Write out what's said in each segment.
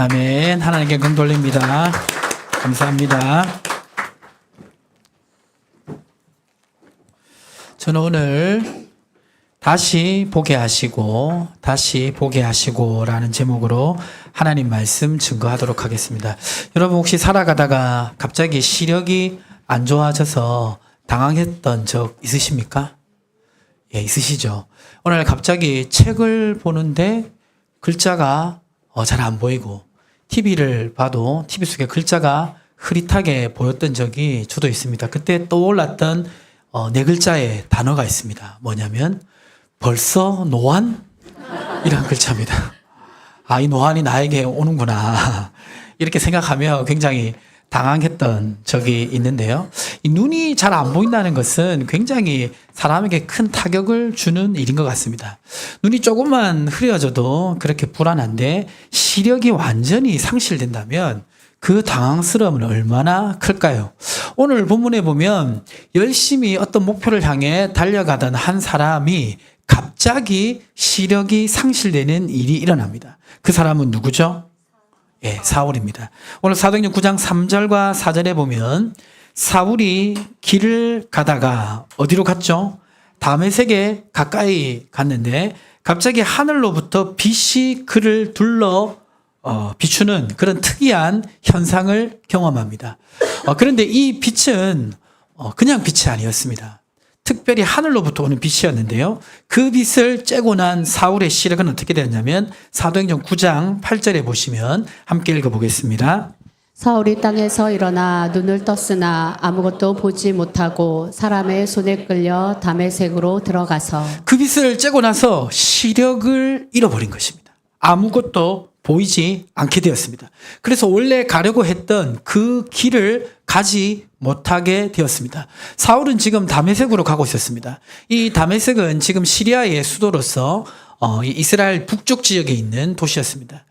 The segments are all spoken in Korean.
아멘. 하나님께 금 돌립니다. 감사합니다. 저는 오늘 다시 보게 하시고 라는 제목으로 하나님 말씀 증거하도록 하겠습니다. 여러분 혹시 살아가다가 갑자기 시력이 안 좋아져서 당황했던 적 있으십니까? 예, 있으시죠. 오늘 갑자기 책을 보는데 글자가 잘 안 보이고 TV를 봐도 TV 속에 글자가 흐릿하게 보였던 적이 저도 있습니다. 그때 떠올랐던 네 글자의 단어가 있습니다. 뭐냐면 벌써 노안? 이란 글자입니다. 아, 이 노안이 나에게 오는구나. 이렇게 생각하며 굉장히 당황했던 적이 있는데요. 이 눈이 잘 안 보인다는 것은 굉장히 사람에게 큰 타격을 주는 일인 것 같습니다. 눈이 조금만 흐려져도 그렇게 불안한데 시력이 완전히 상실된다면 그 당황스러움은 얼마나 클까요? 오늘 본문에 보면 열심히 어떤 목표를 향해 달려가던 한 사람이 갑자기 시력이 상실되는 일이 일어납니다. 그 사람은 누구죠? 예, 사울입니다. 오늘 사도행전 9장 3절과 4절에 보면 사울이 길을 가다가 어디로 갔죠? 다메섹에 가까이 갔는데 갑자기 하늘로부터 빛이 그를 둘러 비추는 그런 특이한 현상을 경험합니다. 그런데 이 빛은 그냥 빛이 아니었습니다. 특별히 하늘로부터 오는 빛이었는데요. 그 빛을 쬐고 난 사울의 시력은 어떻게 되었냐면 사도행전 9장 8절에 보시면 함께 읽어보겠습니다. 사울이 땅에서 일어나 눈을 떴으나 아무것도 보지 못하고 사람의 손에 끌려 다메섹으로 들어가서 그 빛을 쬐고 나서 시력을 잃어버린 것입니다. 아무것도 보이지 않게 되었습니다. 그래서 원래 가려고 했던 그 길을 가지 못하게 되었습니다. 사울은 지금 다메섹으로 가고 있었습니다. 이 다메섹은 지금 시리아의 수도로서 이스라엘 북쪽 지역에 있는 도시였습니다.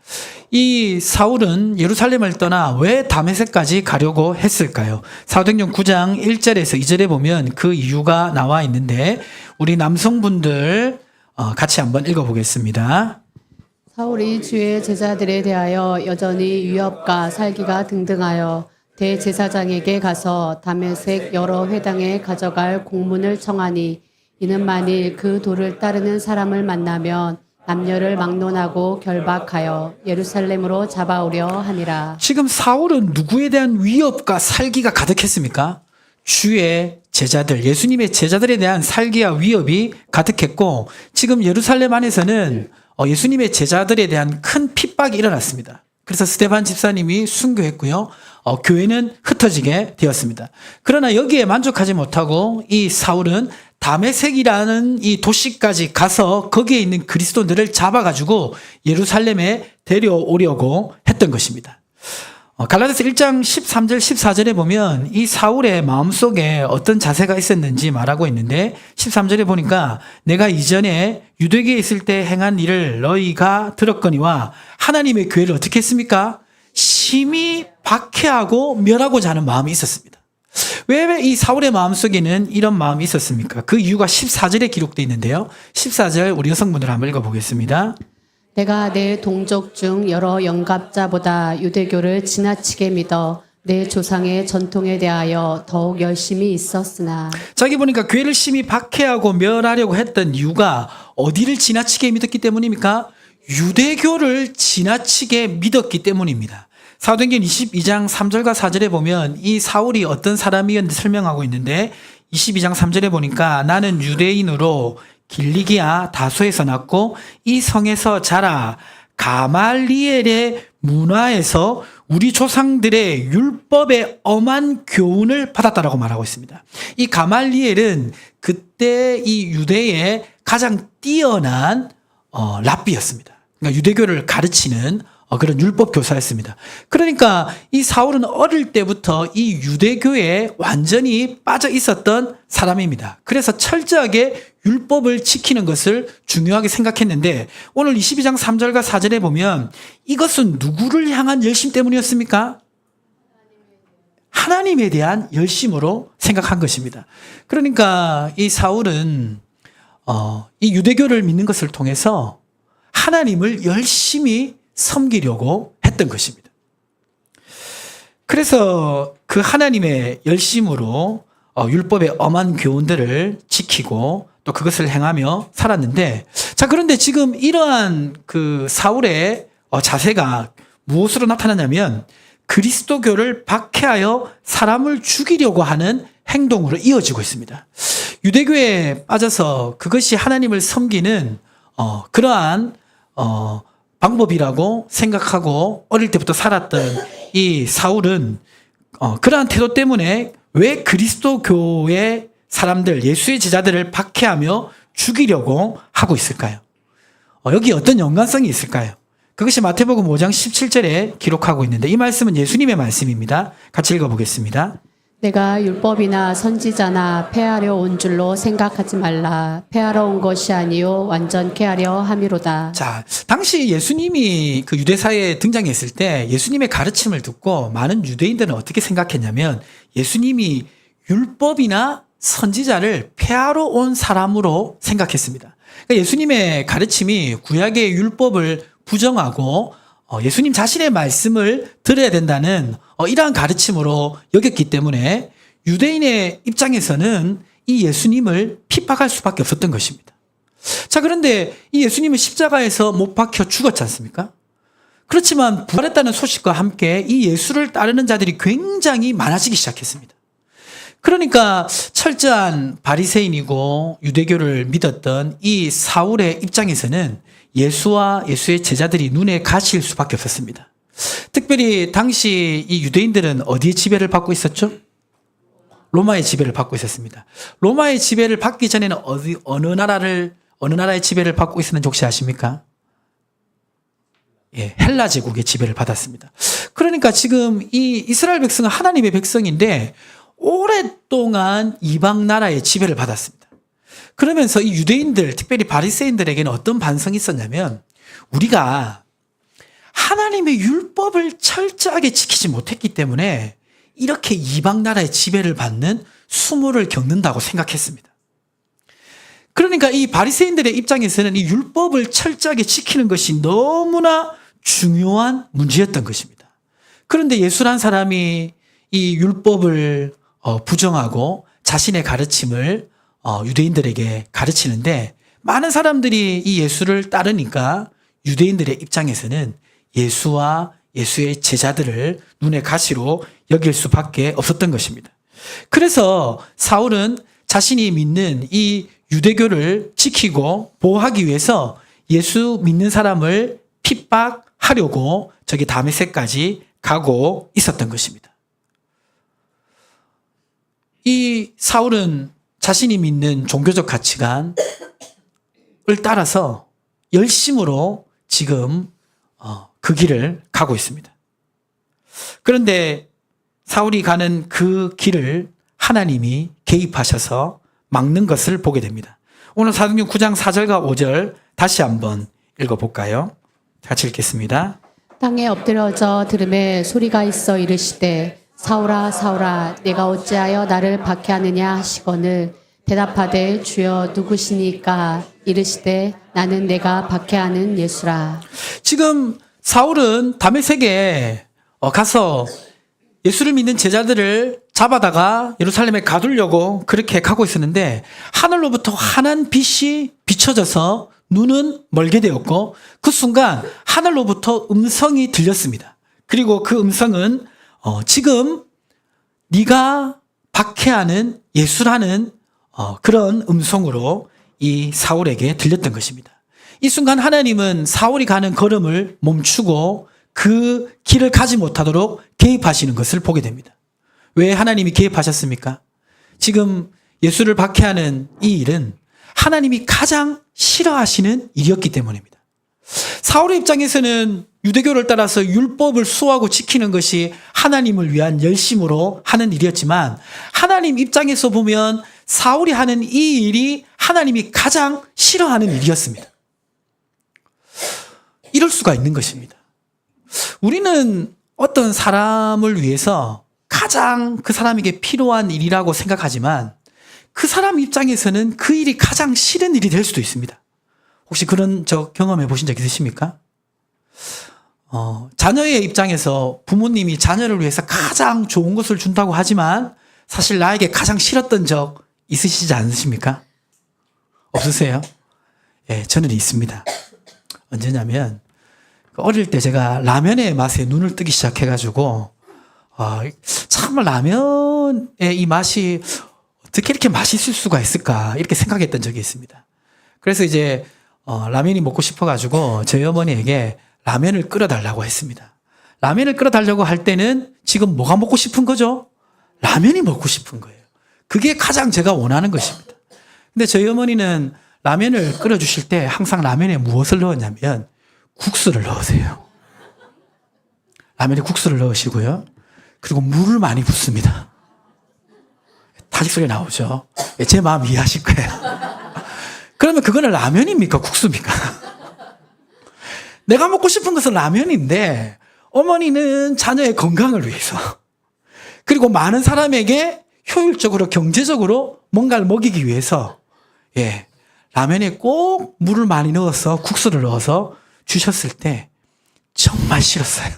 이 사울은 예루살렘을 떠나 왜 다메섹까지 가려고 했을까요? 사도행전 9장 1절에서 2절에 보면 그 이유가 나와 있는데 우리 남성분들 같이 한번 읽어보겠습니다. 사울이 주의 제자들에 대하여 여전히 위협과 살기가 등등하여 대제사장에게 가서 다메섹 여러 회당에 가져갈 공문을 청하니 이는 만일 그 도를 따르는 사람을 만나면 남녀를 막론하고 결박하여 예루살렘으로 잡아오려 하니라. 지금 사울은 누구에 대한 위협과 살기가 가득했습니까? 주의 제자들, 예수님의 제자들에 대한 살기와 위협이 가득했고 지금 예루살렘 안에서는 예수님의 제자들에 대한 큰 핍박이 일어났습니다. 그래서 스데반 집사님이 순교했고요. 교회는 흩어지게 되었습니다. 그러나 여기에 만족하지 못하고 이 사울은 다메섹이라는 이 도시까지 가서 거기에 있는 그리스도인들을 잡아가지고 예루살렘에 데려오려고 했던 것입니다. 갈라디아서 1장 13절 14절에 보면 이 사울의 마음속에 어떤 자세가 있었는지 말하고 있는데 13절에 보니까 내가 이전에 유대교에 있을 때 행한 일을 너희가 들었거니와 하나님의 교회를 어떻게 했습니까? 심히 박해하고 멸하고자 하는 마음이 있었습니다. 왜 이 사울의 마음속에는 이런 마음이 있었습니까? 그 이유가 14절에 기록되어 있는데요. 14절 우리 여성분들 한번 읽어보겠습니다. 내가 내 동족 중 여러 영갑자보다 유대교를 지나치게 믿어 내 조상의 전통에 대하여 더욱 열심히 있었으나 자기 보니까 교회를 심히 박해하고 멸하려고 했던 이유가 어디를 지나치게 믿었기 때문입니까? 유대교를 지나치게 믿었기 때문입니다. 사도행전 22장 3절과 4절에 보면 이 사울이 어떤 사람이었는지 설명하고 있는데 22장 3절에 보니까 나는 유대인으로 길리기아 다소에서 났고 이 성에서 자라 가말리엘의 문화에서 우리 조상들의 율법의 엄한 교훈을 받았다라고 말하고 있습니다. 이 가말리엘은 그때 이 유대의 가장 뛰어난 랍비였습니다. 그러니까 유대교를 가르치는 그런 율법 교사였습니다. 그러니까 이 사울은 어릴 때부터 이 유대교에 완전히 빠져 있었던 사람입니다. 그래서 철저하게 율법을 지키는 것을 중요하게 생각했는데 오늘 22장 3절과 4절에 보면 이것은 누구를 향한 열심 때문이었습니까? 하나님에 대한 열심으로 생각한 것입니다. 그러니까 이 사울은 이 유대교를 믿는 것을 통해서 하나님을 열심히 섬기려고 했던 했던 것입니다. 그래서 그 하나님의 열심으로 율법의 엄한 교훈들을 지키고 또 그것을 행하며 살았는데, 자, 그런데 지금 이러한 그 사울의 자세가 무엇으로 나타나냐면 그리스도교를 박해하여 사람을 죽이려고 하는 행동으로 이어지고 있습니다. 유대교에 빠져서 그것이 하나님을 섬기는 그러한 방법이라고 생각하고 어릴 때부터 살았던 이 사울은 그러한 태도 때문에 왜 그리스도교의 사람들, 예수의 제자들을 박해하며 죽이려고 하고 있을까요? 여기 어떤 연관성이 있을까요? 그것이 마태복음 5장 17절에 기록하고 있는데, 이 말씀은 예수님의 말씀입니다. 같이 읽어보겠습니다. 내가 율법이나 선지자나 폐하려 온 줄로 생각하지 말라. 폐하러 온 것이 아니요 완전케 하려 함이로다. 자, 당시 예수님이 그 유대사에 등장했을 때 예수님의 가르침을 듣고 많은 유대인들은 어떻게 생각했냐면 예수님이 율법이나 선지자를 폐하러 온 사람으로 생각했습니다. 그러니까 예수님의 가르침이 구약의 율법을 부정하고 예수님 자신의 말씀을 들어야 된다는 이러한 가르침으로 여겼기 때문에 유대인의 입장에서는 이 예수님을 핍박할 수밖에 없었던 것입니다. 자, 그런데 이 예수님은 십자가에서 못 박혀 죽었지 않습니까? 그렇지만 부활했다는 소식과 함께 이 예수를 따르는 자들이 굉장히 많아지기 시작했습니다. 그러니까 철저한 바리새인이고 유대교를 믿었던 이 사울의 입장에서는 예수와 예수의 제자들이 눈에 가실 수밖에 없었습니다. 특별히 당시 이 유대인들은 어디의 지배를 받고 있었죠? 로마의 지배를 받고 있었습니다. 로마의 지배를 받기 전에는 어느 나라의 지배를 받고 있었는지 혹시 아십니까? 예, 헬라 제국의 지배를 받았습니다. 그러니까 지금 이 이스라엘 백성은 하나님의 백성인데 오랫동안 이방 나라의 지배를 받았습니다. 그러면서 이 유대인들, 특별히 바리새인들에게는 어떤 반성이 있었냐면 우리가 하나님의 율법을 철저하게 지키지 못했기 때문에 이렇게 이방 나라의 지배를 받는 수모를 겪는다고 생각했습니다. 그러니까 이 바리새인들의 입장에서는 이 율법을 철저하게 지키는 것이 너무나 중요한 문제였던 것입니다. 그런데 예수란 사람이 이 율법을 부정하고 자신의 가르침을 유대인들에게 가르치는데 많은 사람들이 이 예수를 따르니까 유대인들의 입장에서는 예수와 예수의 제자들을 눈의 가시로 여길 수밖에 없었던 것입니다. 그래서 사울은 자신이 믿는 이 유대교를 지키고 보호하기 위해서 예수 믿는 사람을 핍박하려고 저기 다메섹까지 가고 있었던 것입니다. 이 사울은 자신이 믿는 종교적 가치관을 따라서 열심으로 지금 그 길을 가고 있습니다. 그런데 사울이 가는 그 길을 하나님이 개입하셔서 막는 것을 보게 됩니다. 오늘 사도행전 9장 4절과 5절 다시 한번 읽어볼까요? 같이 읽겠습니다. 땅에 엎드려져 들음에 소리가 있어 이르시되 사울아 사울아 내가 어찌하여 나를 박해하느냐 하시거늘 대답하되 주여 누구시니까 이르시되 나는 내가 박해하는 예수라. 지금 사울은 다메섹에 가서 예수를 믿는 제자들을 잡아다가 예루살렘에 가두려고 그렇게 가고 있었는데 하늘로부터 환한 빛이 비춰져서 눈은 멀게 되었고 그 순간 하늘로부터 음성이 들렸습니다. 그리고 그 음성은 지금 네가 박해하는 예수라는 그런 음성으로 이 사울에게 들렸던 것입니다. 이 순간 하나님은 사울이 가는 걸음을 멈추고 그 길을 가지 못하도록 개입하시는 것을 보게 됩니다. 왜 하나님이 개입하셨습니까? 지금 예수를 박해하는 이 일은 하나님이 가장 싫어하시는 일이었기 때문입니다. 사울의 입장에서는 유대교를 따라서 율법을 수호하고 지키는 것이 하나님을 위한 열심으로 하는 일이었지만 하나님 입장에서 보면 사울이 하는 이 일이 하나님이 가장 싫어하는 일이었습니다. 이럴 수가 있는 것입니다. 우리는 어떤 사람을 위해서 가장 그 사람에게 필요한 일이라고 생각하지만 그 사람 입장에서는 그 일이 가장 싫은 일이 될 수도 있습니다. 혹시 그런 경험해 보신 적 있으십니까? 자녀의 입장에서 부모님이 자녀를 위해서 가장 좋은 것을 준다고 하지만 사실 나에게 가장 싫었던 적 있으시지 않으십니까? 없으세요? 예, 저는 있습니다. 언제냐면 어릴 때 제가 라면의 맛에 눈을 뜨기 시작해가지고 참 라면의 이 맛이 어떻게 이렇게 맛있을 수가 있을까 이렇게 생각했던 적이 있습니다. 그래서 이제 라면이 먹고 싶어가지고 저희 어머니에게 라면을 끓여달라고 했습니다. 라면을 끓여달라고 할 때는 지금 뭐가 먹고 싶은 거죠? 라면이 먹고 싶은 거예요. 그게 가장 제가 원하는 것입니다. 근데 저희 어머니는 라면을 끓여주실 때 항상 라면에 무엇을 넣었냐면 국수를 넣으세요. 라면에 국수를 넣으시고요. 그리고 물을 많이 붓습니다. 타직 소리 나오죠? 제 마음 이해하실 거예요. 그러면 그거는 라면입니까? 국수입니까? 내가 먹고 싶은 것은 라면인데 어머니는 자녀의 건강을 위해서 그리고 많은 사람에게 효율적으로 경제적으로 뭔가를 먹이기 위해서 라면에 꼭 물을 많이 넣어서 국수를 넣어서 주셨을 때 정말 싫었어요.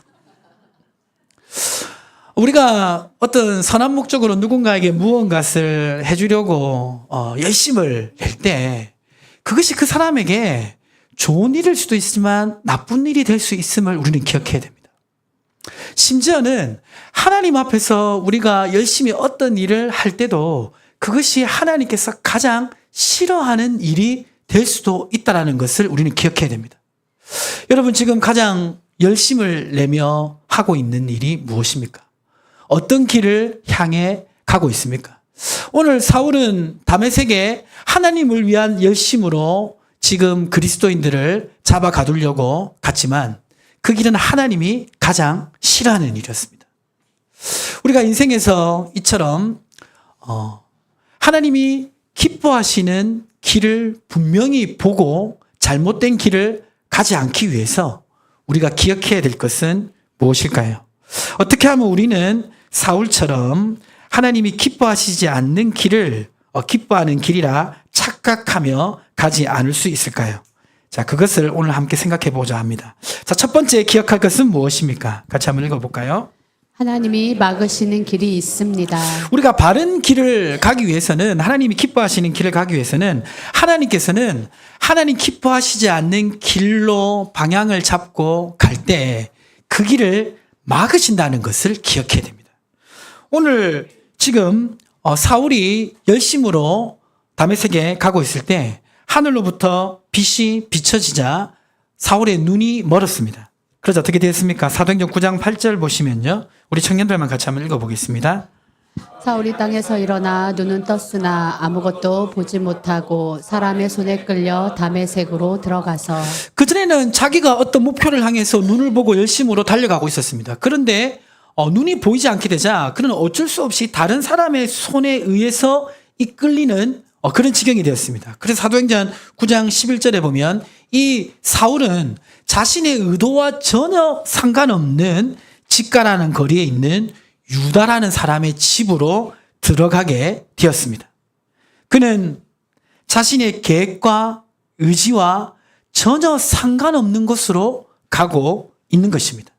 우리가 어떤 선한 목적으로 누군가에게 무언가를 해주려고 열심을 낼 때 그것이 그 사람에게 좋은 일일 수도 있지만 나쁜 일이 될 수 있음을 우리는 기억해야 됩니다. 심지어는 하나님 앞에서 우리가 열심히 어떤 일을 할 때도 그것이 하나님께서 가장 싫어하는 일이 될 수도 있다는 것을 우리는 기억해야 됩니다. 여러분 지금 가장 열심을 내며 하고 있는 일이 무엇입니까? 어떤 길을 향해 가고 있습니까? 오늘 사울은 다메섹에 하나님을 위한 열심으로 지금 그리스도인들을 잡아 가두려고 갔지만 그 길은 하나님이 가장 싫어하는 일이었습니다. 우리가 인생에서 이처럼 하나님이 기뻐하시는 길을 분명히 보고 잘못된 길을 가지 않기 위해서 우리가 기억해야 될 것은 무엇일까요? 어떻게 하면 우리는 사울처럼 하나님이 기뻐하시지 않는 길을 기뻐하는 길이라 착각하며 가지 않을 수 있을까요? 자, 그것을 오늘 함께 생각해 보자 합니다. 자, 첫 번째 기억할 것은 무엇입니까? 같이 한번 읽어볼까요? 하나님이 막으시는 길이 있습니다. 우리가 바른 길을 가기 위해서는 하나님이 기뻐하시는 길을 가기 위해서는 하나님께서는 하나님 기뻐하시지 않는 길로 방향을 잡고 갈 때 그 길을 막으신다는 것을 기억해야 됩니다. 오늘 지금 사울이 열심으로 다메섹에 가고 있을 때 하늘로부터 빛이 비춰지자 사울의 눈이 멀었습니다. 그래서 어떻게 되었습니까? 사도행전 9장 8절 보시면요. 우리 청년들만 같이 한번 읽어보겠습니다. 사울이 땅에서 일어나 눈은 떴으나 아무것도 보지 못하고 사람의 손에 끌려 다메섹으로 들어가서 그전에는 자기가 어떤 목표를 향해서 눈을 보고 열심으로 달려가고 있었습니다. 그런데 눈이 보이지 않게 되자 그는 어쩔 수 없이 다른 사람의 손에 의해서 이끌리는 그런 지경이 되었습니다. 그래서 사도행전 9장 11절에 보면 이 사울은 자신의 의도와 전혀 상관없는 집가라는 거리에 있는 유다라는 사람의 집으로 들어가게 되었습니다. 그는 자신의 계획과 의지와 전혀 상관없는 곳으로 가고 있는 것입니다.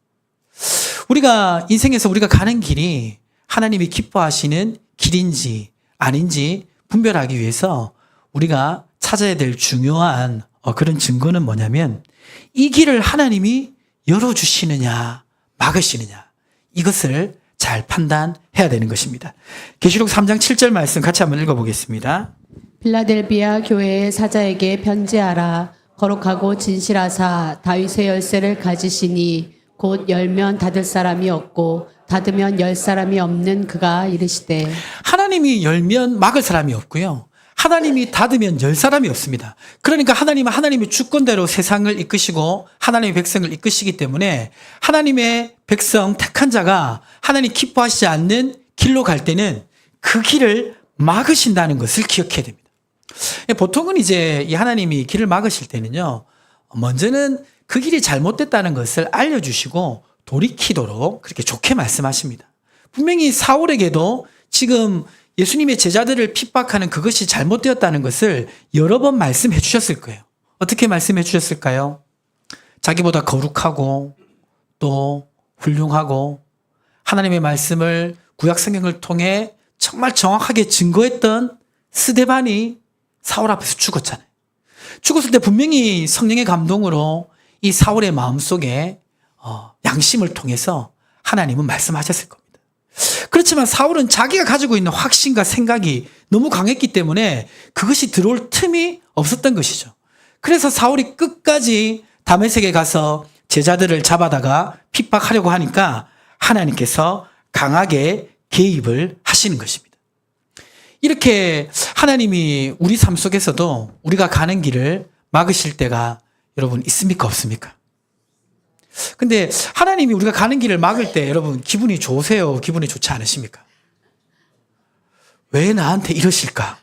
우리가 인생에서 우리가 가는 길이 하나님이 기뻐하시는 길인지 아닌지 분별하기 위해서 우리가 찾아야 될 중요한 그런 증거는 뭐냐면 이 길을 하나님이 열어주시느냐 막으시느냐 이것을 잘 판단해야 되는 것입니다. 계시록 3장 7절 말씀 같이 한번 읽어보겠습니다. 빌라델비아 교회의 사자에게 편지하라. 거룩하고 진실하사 다윗의 열쇠를 가지시니 곧 열면 닫을 사람이 없고 닫으면 열 사람이 없는 그가 이르시되 하나님이 열면 막을 사람이 없고요. 하나님이 닫으면 열 사람이 없습니다. 그러니까 하나님은 하나님의 주권대로 세상을 이끄시고 하나님의 백성을 이끄시기 때문에 하나님의 백성 택한 자가 하나님 기뻐하시지 않는 길로 갈 때는 그 길을 막으신다는 것을 기억해야 됩니다. 보통은 이제 이 하나님이 길을 막으실 때는요, 먼저는 그 길이 잘못됐다는 것을 알려주시고 돌이키도록 그렇게 좋게 말씀하십니다. 분명히 사울에게도 지금 예수님의 제자들을 핍박하는 그것이 잘못되었다는 것을 여러 번 말씀해 주셨을 거예요. 어떻게 말씀해 주셨을까요? 자기보다 거룩하고 또 훌륭하고 하나님의 말씀을 구약 성경을 통해 정말 정확하게 증거했던 스데반이 사울 앞에서 죽었잖아요. 죽었을 때 분명히 성령의 감동으로 이 사울의 마음속에 양심을 통해서 하나님은 말씀하셨을 겁니다. 그렇지만 사울은 자기가 가지고 있는 확신과 생각이 너무 강했기 때문에 그것이 들어올 틈이 없었던 것이죠. 그래서 사울이 끝까지 다메섹에 가서 제자들을 잡아다가 핍박하려고 하니까 하나님께서 강하게 개입을 하시는 것입니다. 이렇게 하나님이 우리 삶 속에서도 우리가 가는 길을 막으실 때가 여러분 있습니까? 없습니까? 근데 하나님이 우리가 가는 길을 막을 때 여러분 기분이 좋으세요? 기분이 좋지 않으십니까? 왜 나한테 이러실까?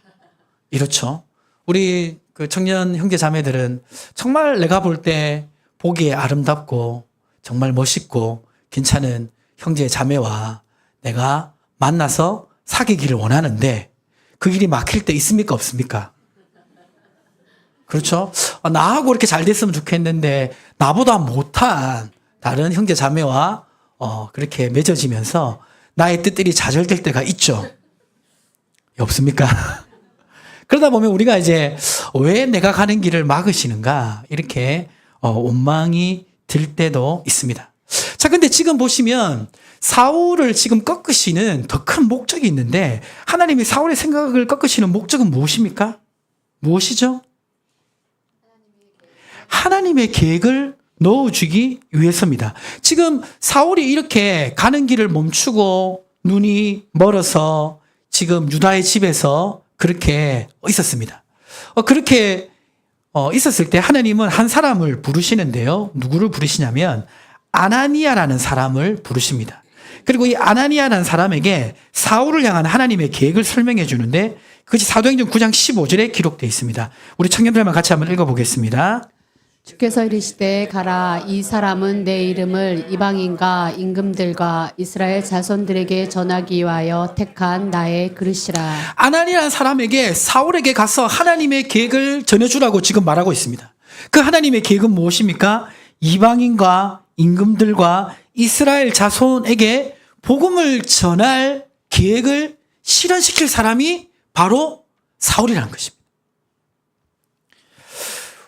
이렇죠. 우리 그 청년 형제 자매들은 정말 내가 볼 때 보기에 아름답고 정말 멋있고 괜찮은 형제 자매와 내가 만나서 사귀기를 원하는데 그 길이 막힐 때 있습니까? 없습니까? 그렇죠? 나하고 이렇게 잘 됐으면 좋겠는데 나보다 못한 다른 형제 자매와 그렇게 맺어지면서 나의 뜻들이 좌절될 때가 있죠. 없습니까? 그러다 보면 우리가 이제 왜 내가 가는 길을 막으시는가 이렇게 원망이 들 때도 있습니다. 자, 근데 지금 보시면 사울을 지금 꺾으시는 더 큰 목적이 있는데 하나님이 사울의 생각을 꺾으시는 목적은 무엇입니까? 무엇이죠? 하나님의 계획을 넣어주기 위해서입니다. 지금 사울이 이렇게 가는 길을 멈추고 눈이 멀어서 지금 유다의 집에서 그렇게 있었습니다. 그렇게 있었을 때 하나님은 한 사람을 부르시는데요. 누구를 부르시냐면 아나니아라는 사람을 부르십니다. 그리고 이 아나니아라는 사람에게 사울을 향한 하나님의 계획을 설명해 주는데 그것이 사도행전 9장 15절에 기록되어 있습니다. 우리 청년들만 같이 한번 읽어보겠습니다. 주께서 이르시되 가라 이 사람은 내 이름을 이방인과 임금들과 이스라엘 자손들에게 전하기 위하여 택한 나의 그릇이라. 아나니아라는 사람에게 사울에게 가서 하나님의 계획을 전해주라고 지금 말하고 있습니다. 그 하나님의 계획은 무엇입니까? 이방인과 임금들과 이스라엘 자손에게 복음을 전할 계획을 실현시킬 사람이 바로 사울이라는 것입니다.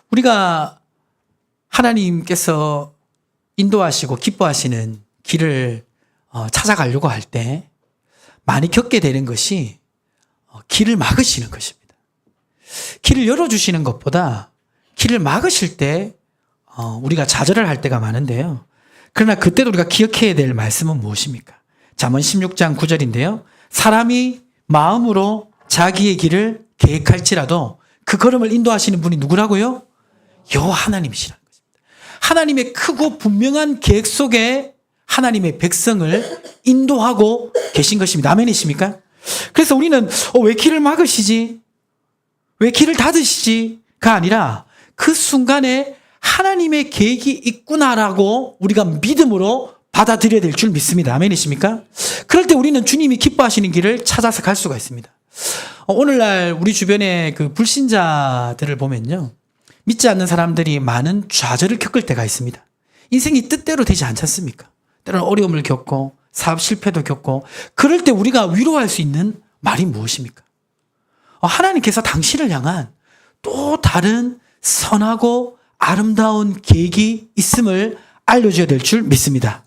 우리가 하나님께서 인도하시고 기뻐하시는 길을 찾아가려고 할 때 많이 겪게 되는 것이 길을 막으시는 것입니다. 길을 열어주시는 것보다 길을 막으실 때 우리가 좌절을 할 때가 많은데요. 그러나 그때도 우리가 기억해야 될 말씀은 무엇입니까? 잠언 16장 9절인데요. 사람이 마음으로 자기의 길을 계획할지라도 그 걸음을 인도하시는 분이 누구라고요? 여호와 하나님이시라는 것입니다. 하나님의 크고 분명한 계획 속에 하나님의 백성을 인도하고 계신 것입니다. 아멘이십니까? 그래서 우리는 왜 길을 막으시지? 왜 길을 닫으시지?가 아니라 그 순간에 하나님의 계획이 있구나라고 우리가 믿음으로 받아들여야 될 줄 믿습니다. 아멘이십니까? 그럴 때 우리는 주님이 기뻐하시는 길을 찾아서 갈 수가 있습니다. 오늘날 우리 주변에 그 불신자들을 보면요. 믿지 않는 사람들이 많은 좌절을 겪을 때가 있습니다. 인생이 뜻대로 되지 않지 않습니까? 때로는 어려움을 겪고 사업 실패도 겪고 그럴 때 우리가 위로할 수 있는 말이 무엇입니까? 하나님께서 당신을 향한 또 다른 선하고 아름다운 계획이 있음을 알려줘야 될 줄 믿습니다.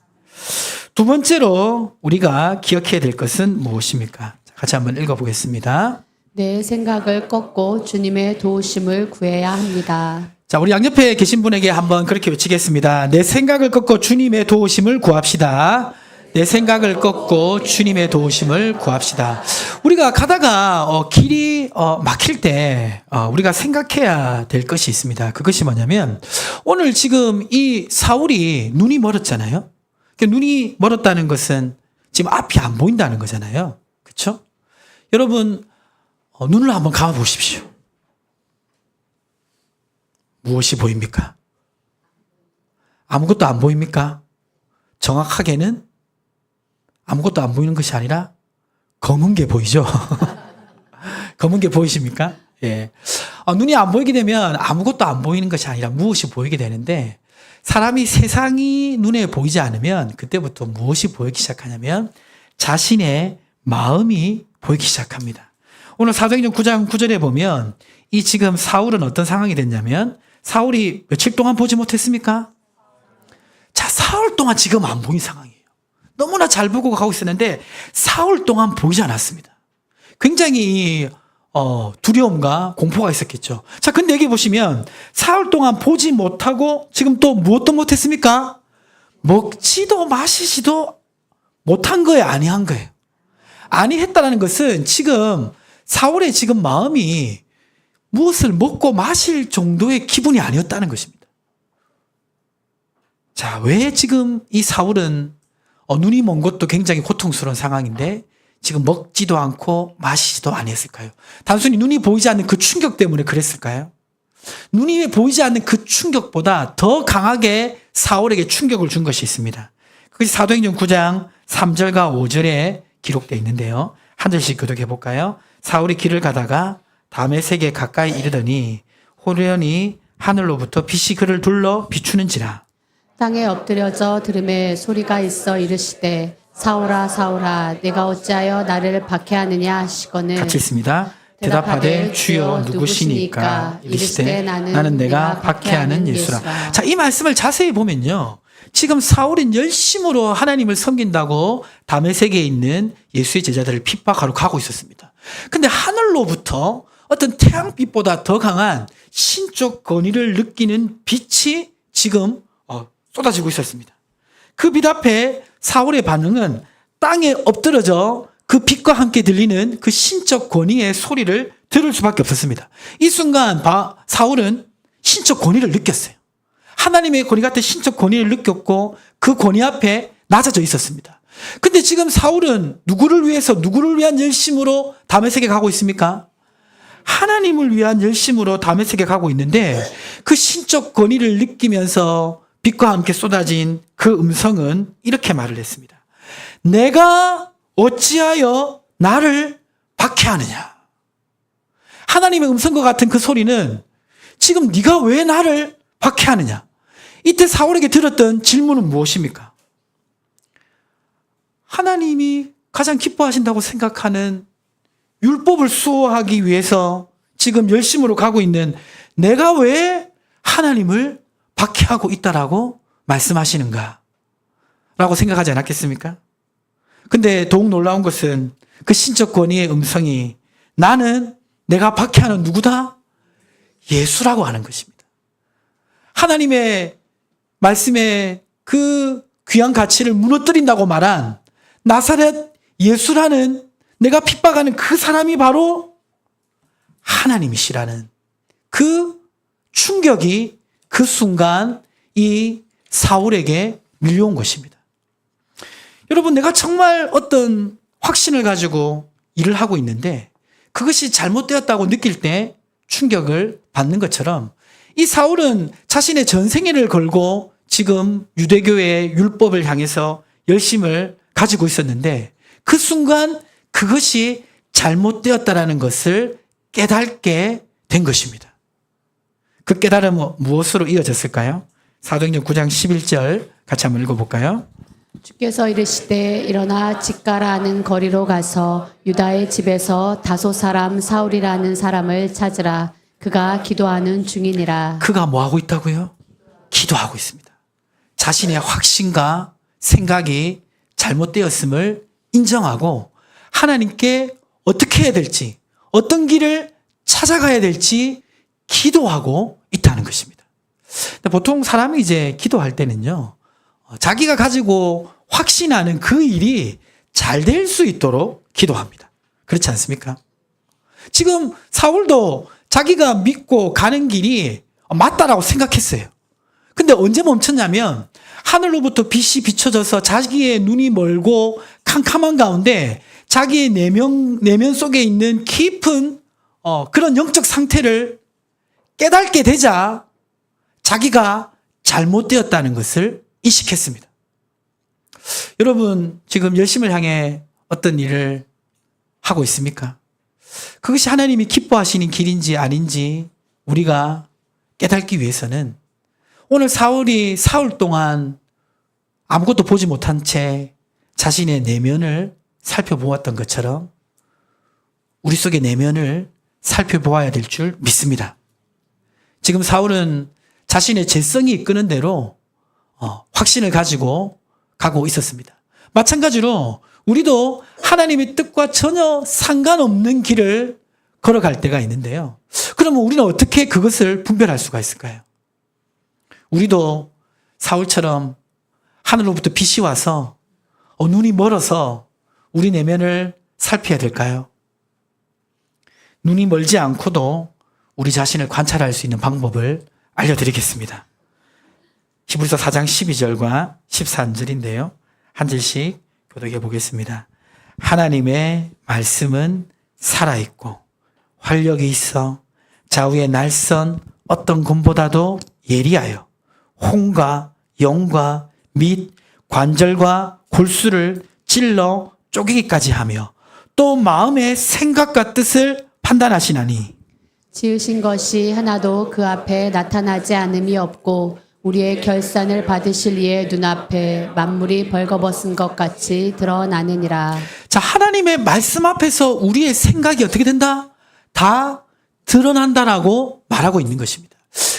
두 번째로 우리가 기억해야 될 것은 무엇입니까? 같이 한번 읽어보겠습니다. 내 생각을 꺾고 주님의 도우심을 구해야 합니다. 자, 우리 양옆에 계신 분에게 한번 그렇게 외치겠습니다. 내 생각을 꺾고 주님의 도우심을 구합시다. 내 생각을 꺾고 주님의 도우심을 구합시다. 우리가 가다가 길이 막힐 때 우리가 생각해야 될 것이 있습니다. 그것이 뭐냐면 오늘 지금 이 사울이 눈이 멀었잖아요. 눈이 멀었다는 것은 지금 앞이 안 보인다는 거잖아요. 그렇죠? 여러분 눈을 한번 감아 보십시오. 무엇이 보입니까? 아무것도 안 보입니까? 정확하게는 아무것도 안 보이는 것이 아니라 검은 게 보이죠? 검은 게 보이십니까? 예. 눈이 안 보이게 되면 아무것도 안 보이는 것이 아니라 무엇이 보이게 되는데 사람이 세상이 눈에 보이지 않으면 그때부터 무엇이 보이기 시작하냐면 자신의 마음이 보이기 시작합니다. 오늘 사도행전 9장 9절에 보면 이 지금 사울은 어떤 상황이 됐냐면 사울이 며칠 동안 보지 못했습니까? 자, 사흘 동안 지금 안 보인 상황이에요. 너무나 잘 보고 가고 있었는데 사흘 동안 보이지 않았습니다. 굉장히 두려움과 공포가 있었겠죠. 자, 근데 여기 보시면 사흘 동안 보지 못하고 지금 또 무엇도 못했습니까? 먹지도 마시지도 못한 거예요, 아니한 거예요. 아니했다는 것은 지금 사울의 지금 마음이 무엇을 먹고 마실 정도의 기분이 아니었다는 것입니다. 자, 왜 지금 이 사울은 눈이 먼 것도 굉장히 고통스러운 상황인데 지금 먹지도 않고 마시지도 아니했을까요? 단순히 눈이 보이지 않는 그 충격 때문에 그랬을까요? 눈이 보이지 않는 그 충격보다 더 강하게 사울에게 충격을 준 것이 있습니다. 그것이 사도행전 9장 3절과 5절에 기록되어 있는데요. 한 절씩 교독해 볼까요? 사울이 길을 가다가 다메섹에 가까이 이르더니 호련히 하늘로부터 빛이 그를 둘러 비추는지라. 땅에 엎드려져 들음에 소리가 있어 이르시되 사울아 사울아 내가 어찌하여 나를 박해하느냐 하시거늘. 같이 있습니다. 대답하되 주여 누구시니까? 이르시되 나는 내가 박해하는 예수라. 자, 이 말씀을 자세히 보면요. 지금 사울은 열심으로 하나님을 섬긴다고 다메섹에 있는 예수의 제자들을 핍박하러 가고 있었습니다. 근데 하늘로부터 어떤 태양빛보다 더 강한 신적 권위를 느끼는 빛이 지금 쏟아지고 있었습니다. 그 빛 앞에 사울의 반응은 땅에 엎드러져 그 빛과 함께 들리는 그 신적 권위의 소리를 들을 수밖에 없었습니다. 이 순간 사울은 신적 권위를 느꼈어요. 하나님의 권위 같은 신적 권위를 느꼈고 그 권위 앞에 낮아져 있었습니다. 근데 지금 사울은 누구를 위해서 누구를 위한 열심으로 다메섹에 가고 있습니까? 하나님을 위한 열심으로 다메섹에 가고 있는데 그 신적 권위를 느끼면서 빛과 함께 쏟아진 그 음성은 이렇게 말을 했습니다. 내가 어찌하여 나를 박해하느냐? 하나님의 음성과 같은 그 소리는 지금 네가 왜 나를 박해하느냐? 이때 사울에게 들었던 질문은 무엇입니까? 하나님이 가장 기뻐하신다고 생각하는 율법을 수호하기 위해서 지금 열심으로 가고 있는 내가 왜 하나님을 박해하고 있다라고 말씀하시는가? 라고 생각하지 않았겠습니까? 근데 더욱 놀라운 것은 그 신적 권위의 음성이 나는 내가 박해하는 누구다? 예수라고 하는 것입니다. 하나님의 말씀의 그 귀한 가치를 무너뜨린다고 말한 나사렛 예수라는 내가 핍박하는 그 사람이 바로 하나님이시라는 그 충격이 그 순간 이 사울에게 밀려온 것입니다. 여러분, 내가 정말 어떤 확신을 가지고 일을 하고 있는데 그것이 잘못되었다고 느낄 때 충격을 받는 것처럼 이 사울은 자신의 전생애를 걸고 지금 유대교의 율법을 향해서 열심을 가지고 있었는데 그 순간 그것이 잘못되었다라는 것을 깨닫게 된 것입니다. 그 깨달음은 무엇으로 이어졌을까요? 사도행전 9장 11절 같이 한번 읽어볼까요? 주께서 이르시되 일어나 직가라는 거리로 가서 유다의 집에서 다소 사람 사울이라는 사람을 찾으라. 그가 기도하는 중이니라. 그가 뭐하고 있다고요? 기도하고 있습니다. 자신의 확신과 생각이 잘못되었음을 인정하고 하나님께 어떻게 해야 될지, 어떤 길을 찾아가야 될지 기도하고 있다는 것입니다. 보통 사람이 이제 기도할 때는요, 자기가 가지고 확신하는 그 일이 잘 될 수 있도록 기도합니다. 그렇지 않습니까? 지금 사울도 자기가 믿고 가는 길이 맞다라고 생각했어요. 근데 언제 멈췄냐면 하늘로부터 빛이 비춰져서 자기의 눈이 멀고 캄캄한 가운데 자기의 내면 속에 있는 깊은 그런 영적 상태를 깨닫게 되자 자기가 잘못되었다는 것을 인식했습니다. 여러분, 지금 열심을 향해 어떤 일을 하고 있습니까? 그것이 하나님이 기뻐하시는 길인지 아닌지 우리가 깨닫기 위해서는 오늘 사울이 사흘 동안 아무것도 보지 못한 채 자신의 내면을 살펴보았던 것처럼 우리 속의 내면을 살펴보아야 될 줄 믿습니다. 지금 사울은 자신의 죄성이 이끄는 대로 확신을 가지고 가고 있었습니다. 마찬가지로 우리도 하나님의 뜻과 전혀 상관없는 길을 걸어갈 때가 있는데요. 그러면 우리는 어떻게 그것을 분별할 수가 있을까요? 우리도 사울처럼 하늘로부터 빛이 와서 눈이 멀어서 우리 내면을 살펴야 될까요? 눈이 멀지 않고도 우리 자신을 관찰할 수 있는 방법을 알려드리겠습니다. 히브리서 4장 12절과 13절인데요. 한 절씩 교독해 보겠습니다. 하나님의 말씀은 살아있고 활력이 있어 좌우의 날선 어떤 검보다도 예리하여 혼과 영과 및 관절과 골수를 찔러 쪼개기까지 하며 또 마음의 생각과 뜻을 판단하시나니 지으신 것이 하나도 그 앞에 나타나지 않음이 없고 우리의 결산을 받으실 이의 눈앞에 만물이 벌거벗은 것 같이 드러나느니라. 자, 하나님의 말씀 앞에서 우리의 생각이 어떻게 된다? 다 드러난다라고 말하고 있는 것입니다.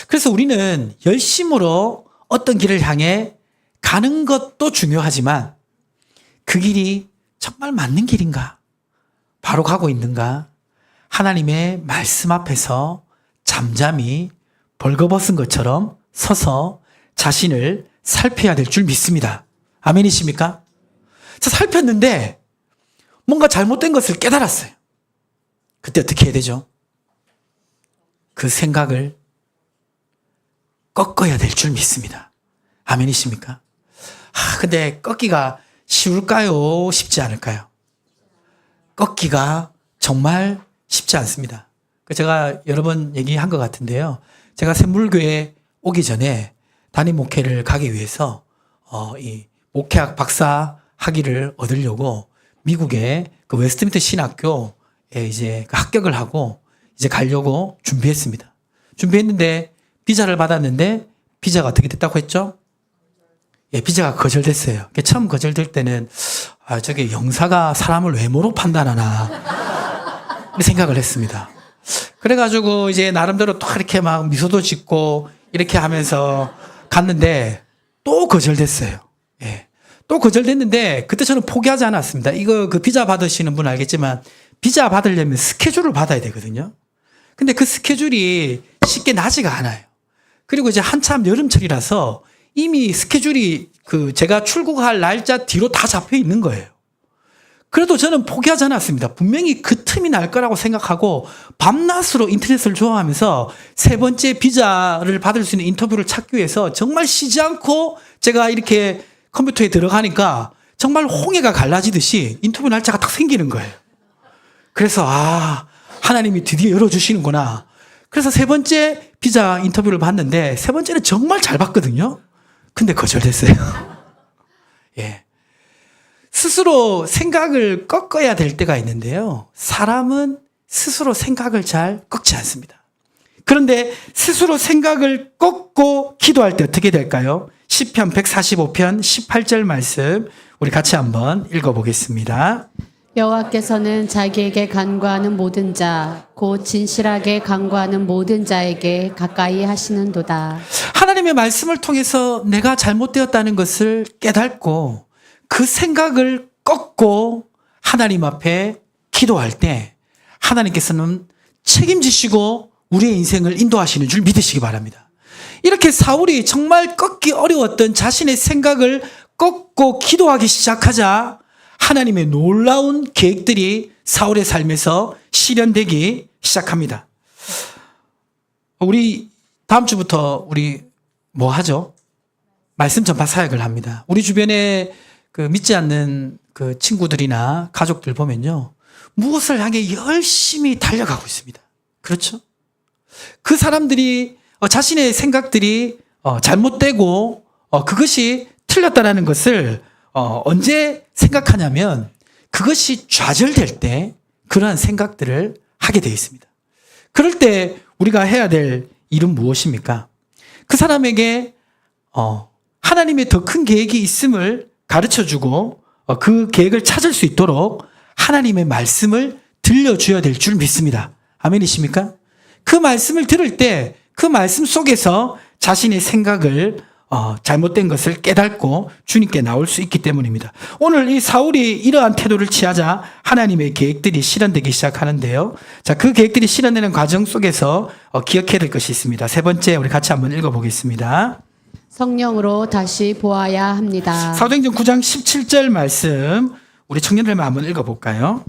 그래서 우리는 열심으로 어떤 길을 향해 가는 것도 중요하지만 그 길이 정말 맞는 길인가? 바로 가고 있는가? 하나님의 말씀 앞에서 잠잠히 벌거벗은 것처럼 서서 자신을 살펴야 될 줄 믿습니다. 아멘이십니까? 자, 살폈는데 뭔가 잘못된 것을 깨달았어요. 그때 어떻게 해야 되죠? 그 생각을 꺾어야 될 줄 믿습니다. 아멘이십니까? 근데 꺾기가 쉬울까요? 쉽지 않을까요? 꺾기가 정말 쉽지 않습니다. 제가 여러 번 얘기한 것 같은데요. 제가 샘물교회 오기 전에 담임 목회를 가기 위해서 이 목회학 박사 학위를 얻으려고 미국의 그 웨스트민스터 신학교에 이제 합격을 하고 이제 가려고 준비했습니다. 준비했는데 비자를 받았는데 비자가 어떻게 됐다고 했죠? 예, 비자가 거절됐어요. 처음 거절될 때는 저게 영사가 사람을 외모로 판단하나 생각을 했습니다. 그래가지고 이제 나름대로 또 이렇게 막 미소도 짓고 이렇게 하면서 갔는데 또 거절됐어요. 예. 또 거절됐는데 그때 저는 포기하지 않았습니다. 이거 그 비자 받으시는 분 알겠지만 비자 받으려면 스케줄을 받아야 되거든요. 근데 그 스케줄이 쉽게 나지가 않아요. 그리고 이제 한참 여름철이라서 이미 스케줄이 제가 출국할 날짜 뒤로 다 잡혀 있는 거예요. 그래도 저는 포기하지 않았습니다. 분명히 그 틈이 날 거라고 생각하고 밤낮으로 인터넷을 좋아하면서 세 번째 비자를 받을 수 있는 인터뷰를 찾기 위해서 정말 쉬지 않고 제가 이렇게 컴퓨터에 들어가니까 정말 홍해가 갈라지듯이 인터뷰 날짜가 딱 생기는 거예요. 그래서 하나님이 드디어 열어주시는구나. 그래서 세 번째 비자 인터뷰를 봤는데 세 번째는 정말 잘 봤거든요. 근데 거절됐어요. 예. 스스로 생각을 꺾어야 될 때가 있는데요. 사람은 스스로 생각을 잘 꺾지 않습니다. 그런데 스스로 생각을 꺾고 기도할 때 어떻게 될까요? 시편 145편 18절 말씀 우리 같이 한번 읽어보겠습니다. 여호와께서는 자기에게 간구하는 모든 자, 곧 진실하게 간구하는 모든 자에게 가까이 하시는도다. 하나님의 말씀을 통해서 내가 잘못되었다는 것을 깨닫고 그 생각을 꺾고 하나님 앞에 기도할 때 하나님께서는 책임지시고 우리의 인생을 인도하시는 줄 믿으시기 바랍니다. 이렇게 사울이 정말 꺾기 어려웠던 자신의 생각을 꺾고 기도하기 시작하자 하나님의 놀라운 계획들이 사울의 삶에서 실현되기 시작합니다. 우리 다음 주부터 우리 뭐 하죠? 말씀 전파 사역을 합니다. 우리 주변에 믿지 않는 그 친구들이나 가족들 보면요. 무엇을 향해 열심히 달려가고 있습니다. 그렇죠? 그 사람들이 자신의 생각들이 잘못되고 그것이 틀렸다라는 것을 언제 생각하냐면 그것이 좌절될 때 그러한 생각들을 하게 되어 있습니다. 그럴 때 우리가 해야 될 일은 무엇입니까? 그 사람에게 하나님의 더 큰 계획이 있음을 가르쳐주고 그 계획을 찾을 수 있도록 하나님의 말씀을 들려줘야 될 줄 믿습니다. 아멘이십니까? 그 말씀을 들을 때 그 말씀 속에서 자신의 생각을 잘못된 것을 깨닫고 주님께 나올 수 있기 때문입니다. 오늘 이 사울이 이러한 태도를 취하자 하나님의 계획들이 실현되기 시작하는데요. 자, 그 계획들이 실현되는 과정 속에서 기억해야 될 것이 있습니다. 세 번째, 우리 같이 한번 읽어보겠습니다. 성령으로 다시 보아야 합니다. 사도행전 9장 17절 말씀, 우리 청년들만 한번 읽어볼까요?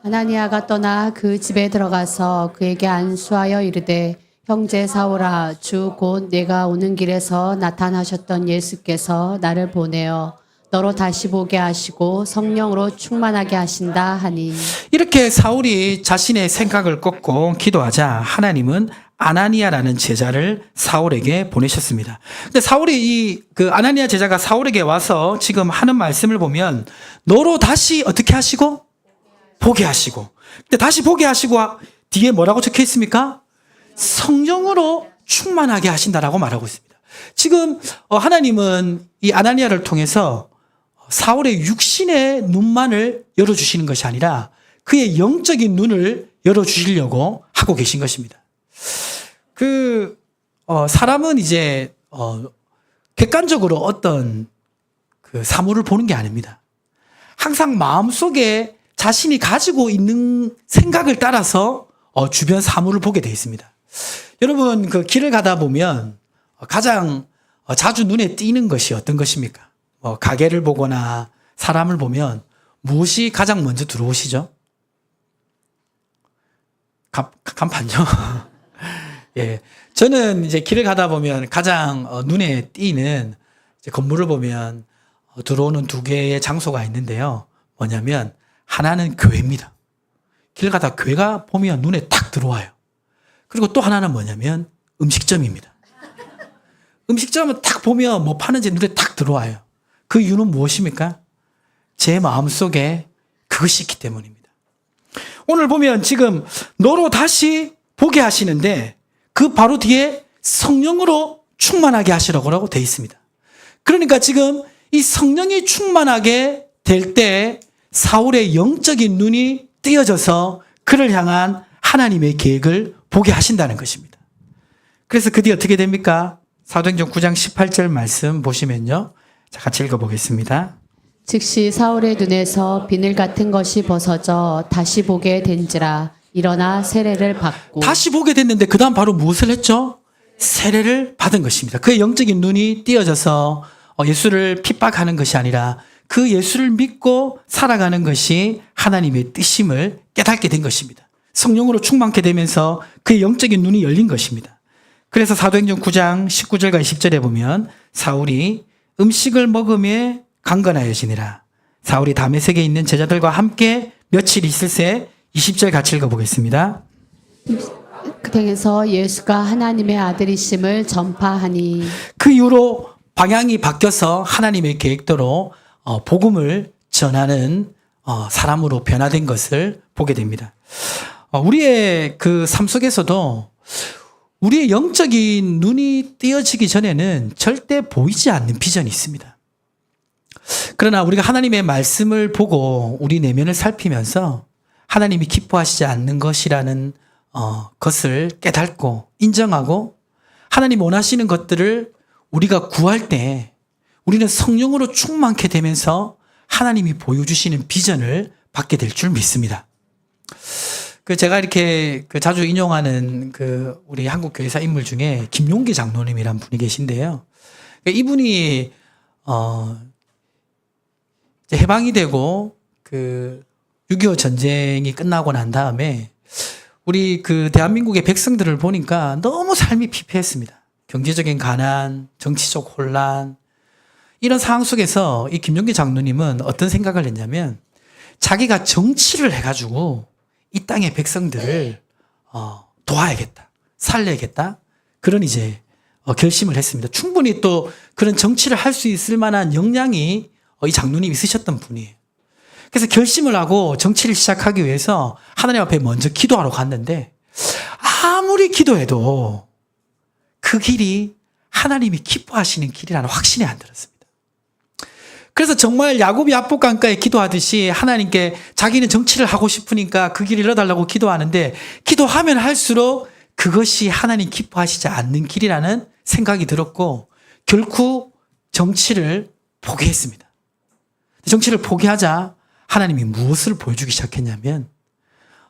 하나니아가 떠나 그 집에 들어가서 그에게 안수하여 이르되 형제 사울아 주 곧 내가 오는 길에서 나타나셨던 예수께서 나를 보내어 너로 다시 보게 하시고 성령으로 충만하게 하신다 하니. 이렇게 사울이 자신의 생각을 꺾고 기도하자 하나님은 아나니아라는 제자를 사울에게 보내셨습니다. 근데 사울이 그 아나니아 제자가 사울에게 와서 지금 하는 말씀을 보면 너로 다시 어떻게 하시고? 보게 하시고. 근데 다시 보게 하시고 뒤에 뭐라고 적혀 있습니까? 성령으로 충만하게 하신다라고 말하고 있습니다. 지금 하나님은 이 아나니아를 통해서 사울의 육신의 눈만을 열어주시는 것이 아니라 그의 영적인 눈을 열어주시려고 하고 계신 것입니다. 사람은 이제 객관적으로 어떤 그 사물을 보는 게 아닙니다. 항상 마음속에 자신이 가지고 있는 생각을 따라서 주변 사물을 보게 되어 있습니다. 여러분, 그 길을 가다 보면 가장 자주 눈에 띄는 것이 어떤 것입니까? 가게를 보거나 사람을 보면 무엇이 가장 먼저 들어오시죠? 간판요. 예. 저는 이제 길을 가다 보면 가장 눈에 띄는 건물을 보면 들어오는 두 개의 장소가 있는데요. 뭐냐면 하나는 교회입니다. 길 가다 교회가 보면 눈에 탁 들어와요. 그리고 또 하나는 뭐냐면 음식점입니다. 음식점은 딱 보면 뭐 파는지 눈에 탁 들어와요. 그 이유는 무엇입니까? 제 마음속에 그것이 있기 때문입니다. 오늘 보면 지금 너로 다시 보게 하시는데 그 바로 뒤에 성령으로 충만하게 하시라고 되어 있습니다. 그러니까 지금 이 성령이 충만하게 될 때 사울의 영적인 눈이 띄어져서 그를 향한 하나님의 계획을 보게 하신다는 것입니다. 그래서 그 뒤 어떻게 됩니까? 사도행전 9장 18절 말씀 보시면요. 자, 같이 읽어보겠습니다. 즉시 사울의 눈에서 비늘 같은 것이 벗어져 다시 보게 된지라 일어나 세례를 받고. 다시 보게 됐는데 그 다음 바로 무엇을 했죠? 세례를 받은 것입니다. 그의 영적인 눈이 띄어져서 예수를 핍박하는 것이 아니라 그 예수를 믿고 살아가는 것이 하나님의 뜻임을 깨닫게 된 것입니다. 성령으로 충만케 되면서 그의 영적인 눈이 열린 것입니다. 그래서 사도행전 9장 19절과 20절에 보면 사울이 음식을 먹음에 강건하여지니라. 사울이 다메섹에 있는 제자들과 함께 며칠 있을새 20절 같이 읽어보겠습니다. 그 등에서 예수가 하나님의 아들이심을 전파하니. 그 이후로 방향이 바뀌어서 하나님의 계획대로 복음을 전하는 사람으로 변화된 것을 보게 됩니다. 우리의 그 삶 속에서도 우리의 영적인 눈이 띄어지기 전에는 절대 보이지 않는 비전이 있습니다. 그러나 우리가 하나님의 말씀을 보고 우리 내면을 살피면서 하나님이 기뻐하시지 않는 것이라는 것을 깨닫고 인정하고 하나님 원하시는 것들을 우리가 구할 때 우리는 성령으로 충만케 되면서 하나님이 보여주시는 비전을 받게 될 줄 믿습니다. 제가 이렇게 자주 인용하는 우리 한국 교회사 인물 중에 김용기 장로님이란 분이 계신데요. 이분이 이제 해방이 되고 6.25 전쟁이 끝나고 난 다음에 우리 대한민국의 백성들을 보니까 너무 삶이 피폐했습니다. 경제적인 가난, 정치적 혼란, 이런 상황 속에서 이 김용기 장로님은 어떤 생각을 했냐면 자기가 정치를 해가지고 이 땅의 백성들을 도와야겠다, 살려야겠다, 그런 이제 결심을 했습니다. 충분히 또 그런 정치를 할 수 있을 만한 역량이 이 장로님이 있으셨던 분이에요. 그래서 결심을 하고 정치를 시작하기 위해서 하나님 앞에 먼저 기도하러 갔는데 아무리 기도해도 그 길이 하나님이 기뻐하시는 길이라는 확신이 안 들었습니다. 그래서 정말 야곱이 압복강가에 기도하듯이 하나님께 자기는 정치를 하고 싶으니까 그 길을 열어달라고 기도하는데 기도하면 할수록 그것이 하나님 기뻐하시지 않는 길이라는 생각이 들었고 결국 정치를 포기했습니다. 정치를 포기하자 하나님이 무엇을 보여주기 시작했냐면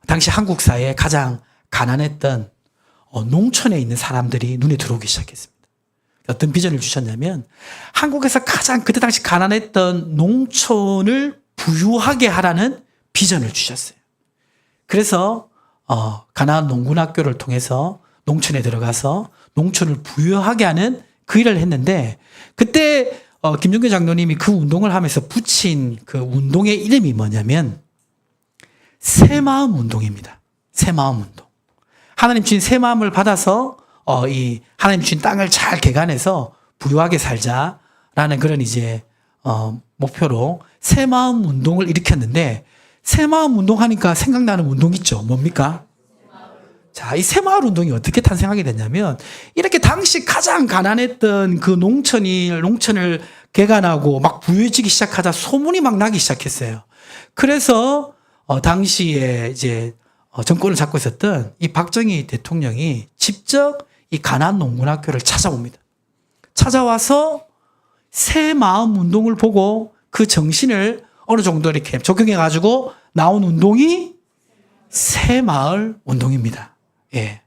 당시 한국 사회에 가장 가난했던 농촌에 있는 사람들이 눈에 들어오기 시작했습니다. 어떤 비전을 주셨냐면 한국에서 가장 그때 당시 가난했던 농촌을 부유하게 하라는 비전을 주셨어요. 그래서 가나안 농군학교를 통해서 농촌에 들어가서 농촌을 부유하게 하는 그 일을 했는데 그때 김종규 장로님이 그 운동을 하면서 붙인 그 운동의 이름이 뭐냐면 새마음 운동입니다. 새마음 운동. 하나님 주신 새 마음을 받아서 이 하나님 주신 땅을 잘 개간해서 부유하게 살자라는 그런 이제 목표로 새 마음 운동을 일으켰는데 새 마음 운동하니까 생각나는 운동 있죠. 뭡니까? 자, 이 새마을 운동이 어떻게 탄생하게 됐냐면 이렇게 당시 가장 가난했던 그 농촌을 개간하고 막 부유해지기 시작하자 소문이 막 나기 시작했어요. 그래서 당시에 이제 정권을 잡고 있었던 이 박정희 대통령이 직접 이 가나안 농군학교를 찾아옵니다. 찾아와서 새 마음 운동을 보고 그 정신을 어느 정도 이렇게 적용해 가지고 나온 운동이 새 마을 운동입니다. 예.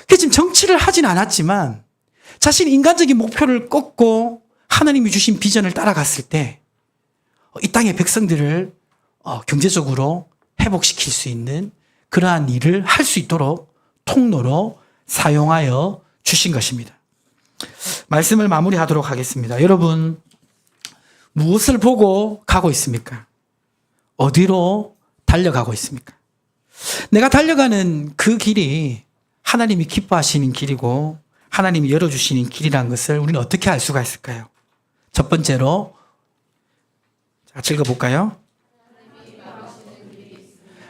그래서 지금 정치를 하진 않았지만 자신 인간적인 목표를 꺾고 하나님이 주신 비전을 따라갔을 때 이 땅의 백성들을 경제적으로 회복시킬 수 있는 그러한 일을 할 수 있도록 통로로 사용하여 주신 것입니다. 말씀을 마무리하도록 하겠습니다. 여러분, 무엇을 보고 가고 있습니까? 어디로 달려가고 있습니까? 내가 달려가는 그 길이 하나님이 기뻐하시는 길이고 하나님이 열어주시는 길이라는 것을 우리는 어떻게 알 수가 있을까요? 첫 번째로 자, 읽어볼까요?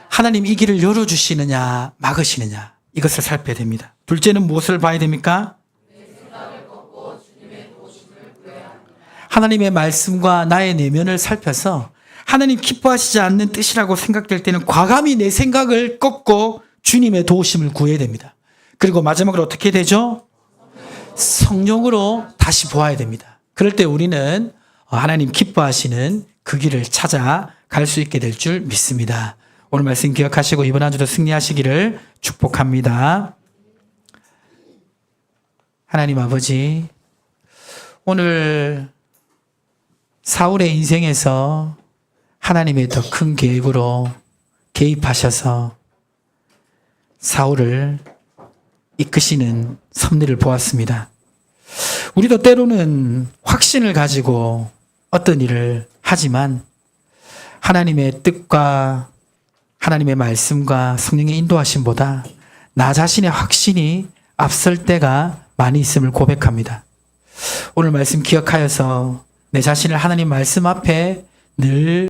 하나님 이 길을 열어주시느냐 막으시느냐 이것을 살펴야 됩니다. 둘째는 무엇을 봐야 됩니까? 하나님의 말씀과 나의 내면을 살펴서 하나님 기뻐하시지 않는 뜻이라고 생각될 때는 과감히 내 생각을 꺾고 주님의 도우심을 구해야 됩니다. 그리고 마지막으로 어떻게 되죠? 성령으로 다시 보아야 됩니다. 그럴 때 우리는 하나님 기뻐하시는 그 길을 찾아 갈 수 있게 될 줄 믿습니다. 오늘 말씀 기억하시고 이번 한 주도 승리하시기를 축복합니다. 하나님 아버지, 오늘 사울의 인생에서 하나님의 더 큰 계획으로 개입하셔서 사울을 이끄시는 섭리를 보았습니다. 우리도 때로는 확신을 가지고 어떤 일을 하지만 하나님의 뜻과 하나님의 말씀과 성령의 인도하심보다 나 자신의 확신이 앞설 때가 많이 있음을 고백합니다. 오늘 말씀 기억하여서 내 자신을 하나님 말씀 앞에 늘